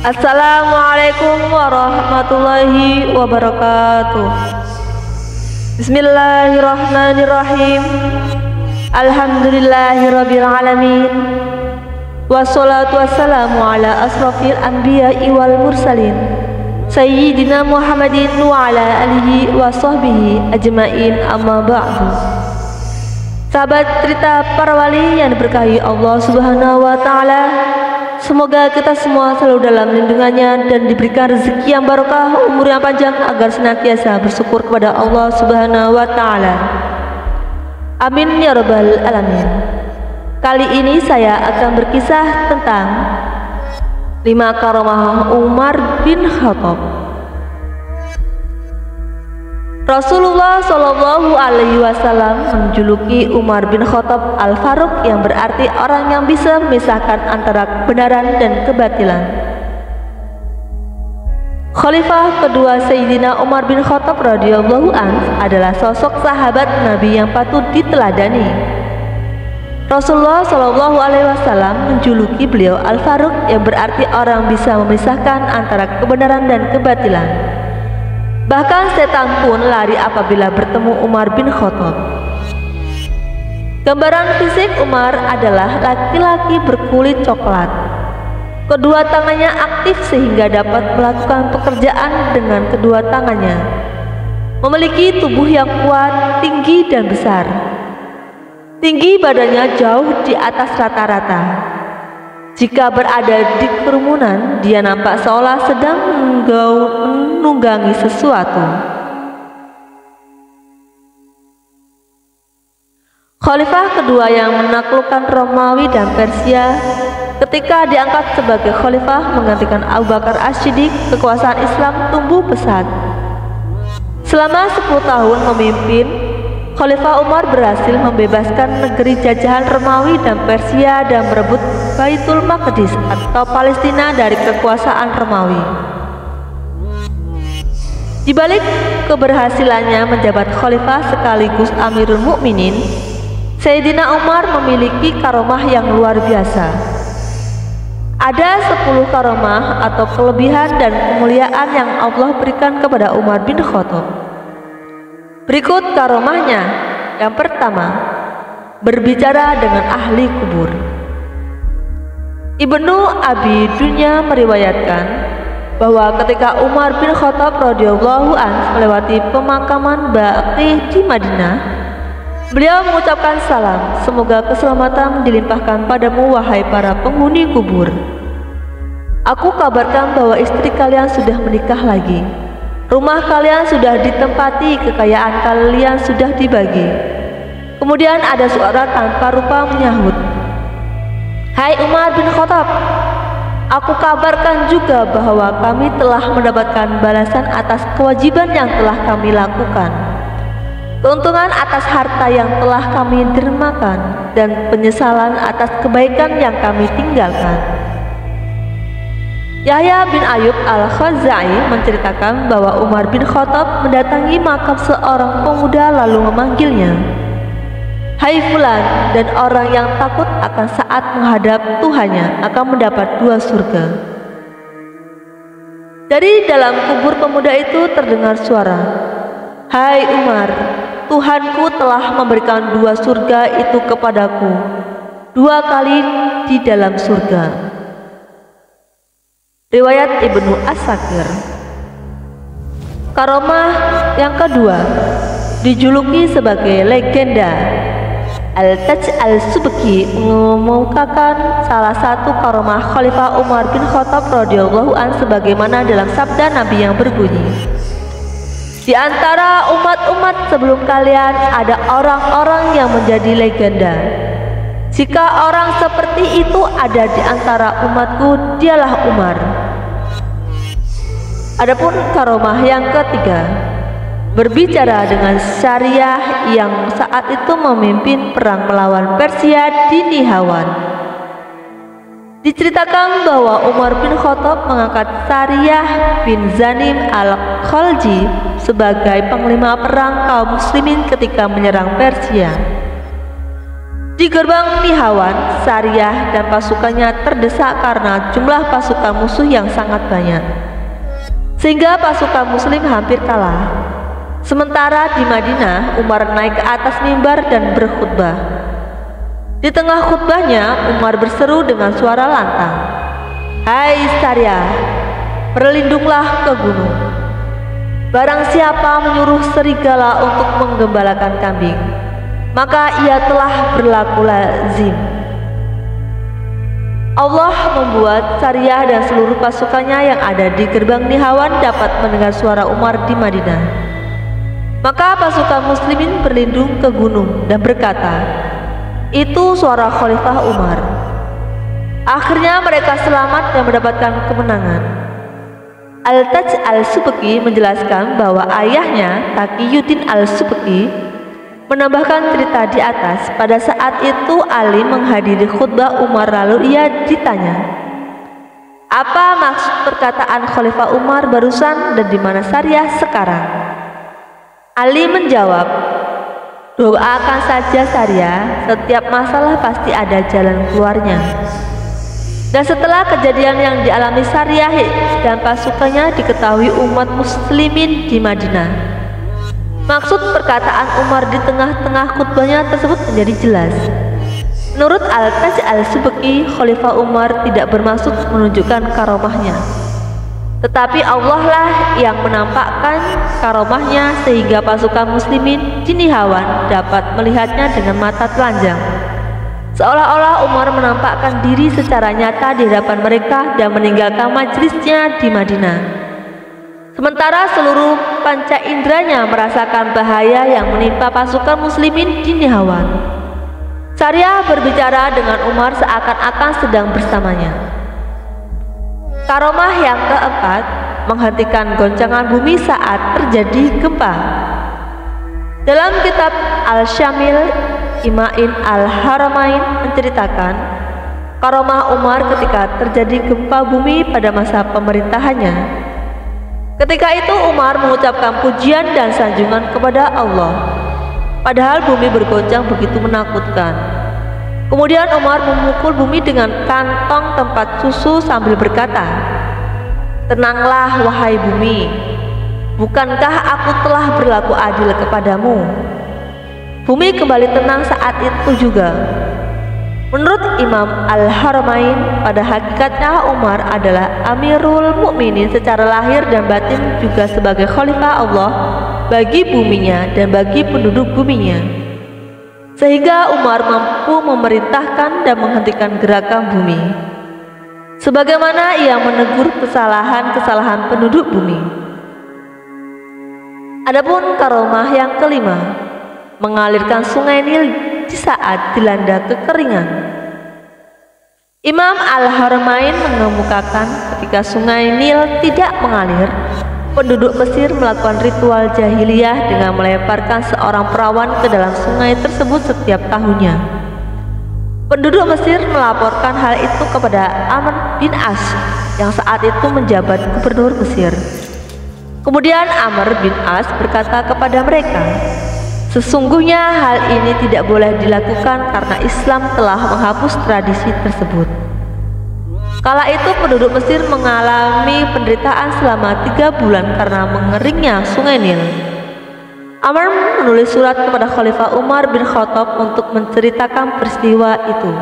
Assalamualaikum warahmatullahi wabarakatuh. Bismillahirrahmanirrahim. Alhamdulillahirabbil alamin. Wassalatu wassalamu ala asrofil anbiya'i wal mursalin Sayyidina Muhammadin wa ala alihi wa sahbihi ajma'in, amma ba'du. Sahabat cerita para wali yang diberkahi Allah Subhanahu wa ta'ala, semoga kita semua selalu dalam lindungannya dan diberikan rezeki yang barokah, umur yang panjang, agar senantiasa bersyukur kepada Allah Subhanahu wa ta'ala. Amin ya rabbal alamin. Kali ini saya akan berkisah tentang 5 karamah Umar bin Khattab. Rasulullah Shallallahu Alaihi Wasallam menjuluki Umar bin Khattab Al-Faruq, yang berarti orang yang bisa memisahkan antara kebenaran dan kebatilan. Khalifah kedua Sayyidina Umar bin Khattab radhiyallahu anhu adalah sosok sahabat Nabi yang patut diteladani. Rasulullah Shallallahu Alaihi Wasallam menjuluki beliau Al-Faruq, yang berarti orang bisa memisahkan antara kebenaran dan kebatilan. Bahkan setan pun lari apabila bertemu Umar bin Khattab. Gambaran fisik Umar adalah laki-laki berkulit coklat. Kedua tangannya aktif sehingga dapat melakukan pekerjaan dengan kedua tangannya. Memiliki tubuh yang kuat, tinggi dan besar. Tinggi badannya jauh di atas rata-rata. Jika berada di kerumunan, dia nampak seolah sedang menunggangi sesuatu. Khalifah kedua yang menaklukkan Romawi dan Persia, ketika diangkat sebagai khalifah menggantikan Abu Bakar As-Siddiq, kekuasaan Islam tumbuh pesat. Selama 10 tahun memimpin, Khalifah Umar berhasil membebaskan negeri jajahan Romawi dan Persia dan merebut Baitul Maqdis atau Palestina dari kekuasaan Romawi. Di balik keberhasilannya menjabat khalifah sekaligus Amirul Mukminin, Sayyidina Umar memiliki karomah yang luar biasa. Ada 10 karomah atau kelebihan dan kemuliaan yang Allah berikan kepada Umar bin Khattab. Berikut karomahnya. Yang pertama, berbicara dengan ahli kubur. Ibnu Abi Dunya meriwayatkan bahwa ketika Umar bin Khattab radhiyallahu anhu melewati pemakaman Baqi di Madinah, beliau mengucapkan salam, semoga keselamatan dilimpahkan padamu wahai para penghuni kubur. Aku kabarkan bahwa istri kalian sudah menikah lagi. Rumah kalian sudah ditempati, kekayaan kalian sudah dibagi. Kemudian ada suara tanpa rupa menyahut, "Hai Umar bin Khattab, aku kabarkan juga bahwa kami telah mendapatkan balasan atas kewajiban yang telah kami lakukan, keuntungan atas harta yang telah kami dermakan, dan penyesalan atas kebaikan yang kami tinggalkan." Yahya bin Ayub al-Khazai menceritakan bahwa Umar bin Khattab mendatangi makam seorang pemuda lalu memanggilnya, "Hai Fulan," dan orang yang takut akan saat menghadap Tuhannya akan mendapat 2 surga. Dari dalam kubur pemuda itu terdengar suara, "Hai Umar, Tuhanku telah memberikan 2 surga itu kepadaku, 2 kali di dalam surga." Riwayat Ibnu As-Sakir. Karomah yang kedua dijuluki sebagai legenda. Al-Taj Al-Subki mengemukakan salah satu karomah Khalifah Umar bin Khattab radhiyallahu anhu sebagaimana dalam sabda Nabi yang berbunyi, "Di antara umat-umat sebelum kalian ada orang-orang yang menjadi legenda. Jika orang seperti itu ada di antara umatku, dialah Umar." Adapun karomah yang ketiga, berbicara dengan syariah, yang saat itu memimpin perang melawan Persia di Nihawan. Diceritakan bahwa Umar bin Khattab mengangkat Syariah bin Zanim al-Khalji sebagai panglima perang kaum muslimin ketika menyerang Persia. Di gerbang Nihawan, Sariyah dan pasukannya terdesak karena jumlah pasukan musuh yang sangat banyak, sehingga pasukan muslim hampir kalah. Sementara di Madinah, Umar naik ke atas mimbar dan berkhutbah. Di tengah khutbahnya, Umar berseru dengan suara lantang, "Hai Sariyah, berlindunglah ke gunung. Barang siapa menyuruh serigala untuk menggembalakan kambing, maka ia telah berlaku lazim." Allah membuat Sariyah dan seluruh pasukannya yang ada di gerbang Nihawan dapat mendengar suara Umar di Madinah. Maka pasukan muslimin berlindung ke gunung dan berkata, "Itu suara Khalifah Umar." Akhirnya mereka selamat dan mendapatkan kemenangan. Al-Taj Al-Subki menjelaskan bahwa ayahnya, Taqiyuddin Al-Subki, menambahkan cerita di atas. Pada saat itu Ali menghadiri khutbah Umar, lalu ia ditanya, "Apa maksud perkataan Khalifah Umar barusan dan di mana Sariyah sekarang?" Ali menjawab, "Doakan saja Sariyah, setiap masalah pasti ada jalan keluarnya." Dan setelah kejadian yang dialami Sariyah dan pasukannya diketahui umat muslimin di Madinah, maksud perkataan Umar di tengah-tengah khutbahnya tersebut menjadi jelas. Menurut Al-Taj Al-Subki, Khalifah Umar tidak bermaksud menunjukkan karomahnya, tetapi Allah lah yang menampakkan karomahnya sehingga pasukan muslimin di Nihawan dapat melihatnya dengan mata telanjang. Seolah-olah Umar menampakkan diri secara nyata di hadapan mereka dan meninggalkan majelisnya di Madinah. Sementara seluruh panca inderanya merasakan bahaya yang menimpa pasukan muslimin di Nihawan. Sariyah berbicara dengan Umar seakan-akan sedang bersamanya. Karomah yang keempat, menghentikan goncangan bumi saat terjadi gempa. Dalam kitab Al-Syamil, Ima'in Al-Haramain menceritakan karomah Umar ketika terjadi gempa bumi pada masa pemerintahannya. Ketika itu Umar mengucapkan pujian dan sanjungan kepada Allah, padahal bumi bergoncang begitu menakutkan. Kemudian Umar memukul bumi dengan kantong tempat susu sambil berkata, "Tenanglah wahai bumi, bukankah aku telah berlaku adil kepadamu?" Bumi kembali tenang saat itu juga. Menurut Imam Al-Haramain, pada hakikatnya Umar adalah Amirul Mukminin secara lahir dan batin, juga sebagai Khalifah Allah bagi buminya dan bagi penduduk buminya, sehingga Umar mampu memerintahkan dan menghentikan gerakan bumi, sebagaimana ia menegur kesalahan-kesalahan penduduk bumi. Adapun karomah yang kelima, mengalirkan sungai Nil di saat dilanda kekeringan. Imam Al-Haramain mengemukakan ketika sungai Nil tidak mengalir, penduduk Mesir melakukan ritual jahiliyah dengan melemparkan seorang perawan ke dalam sungai tersebut setiap tahunnya. Penduduk Mesir melaporkan hal itu kepada Amr bin As yang saat itu menjabat gubernur Mesir. Kemudian Amr bin As berkata kepada mereka, "Sesungguhnya hal ini tidak boleh dilakukan karena Islam telah menghapus tradisi tersebut." Kala itu penduduk Mesir mengalami penderitaan selama 3 bulan karena mengeringnya sungai Nil. Amr menulis surat kepada Khalifah Umar bin Khattab untuk menceritakan peristiwa itu.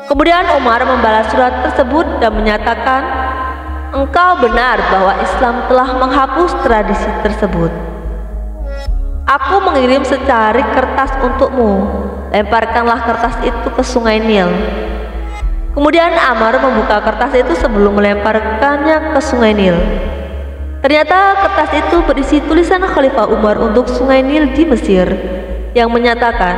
Kemudian Umar membalas surat tersebut dan menyatakan, "Engkau benar bahwa Islam telah menghapus tradisi tersebut. Aku mengirim secari kertas untukmu, lemparkanlah kertas itu ke sungai Nil." Kemudian Amr membuka kertas itu sebelum melemparkannya ke sungai Nil. Ternyata kertas itu berisi tulisan Khalifah Umar untuk sungai Nil di Mesir yang menyatakan,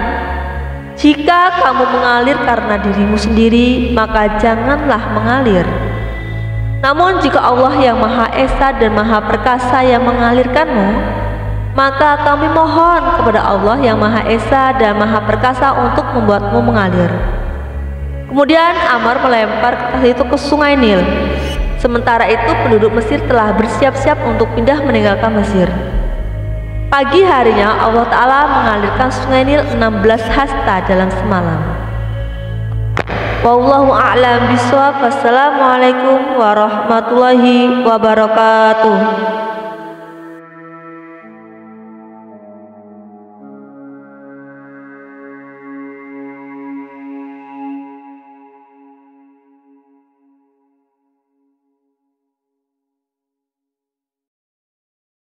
"Jika kamu mengalir karena dirimu sendiri, maka janganlah mengalir. Namun jika Allah yang Maha Esa dan Maha Perkasa yang mengalirkanmu, maka kami mohon kepada Allah yang Maha Esa dan Maha Perkasa untuk membuatmu mengalir." Kemudian Amr melempar kertas itu ke sungai Nil. Sementara itu penduduk Mesir telah bersiap-siap untuk pindah meninggalkan Mesir. Pagi harinya Allah Ta'ala mengalirkan sungai Nil 16 hasta dalam semalam. Wallahu a'lam bishawab. Wassalamualaikum warahmatullahi wabarakatuh.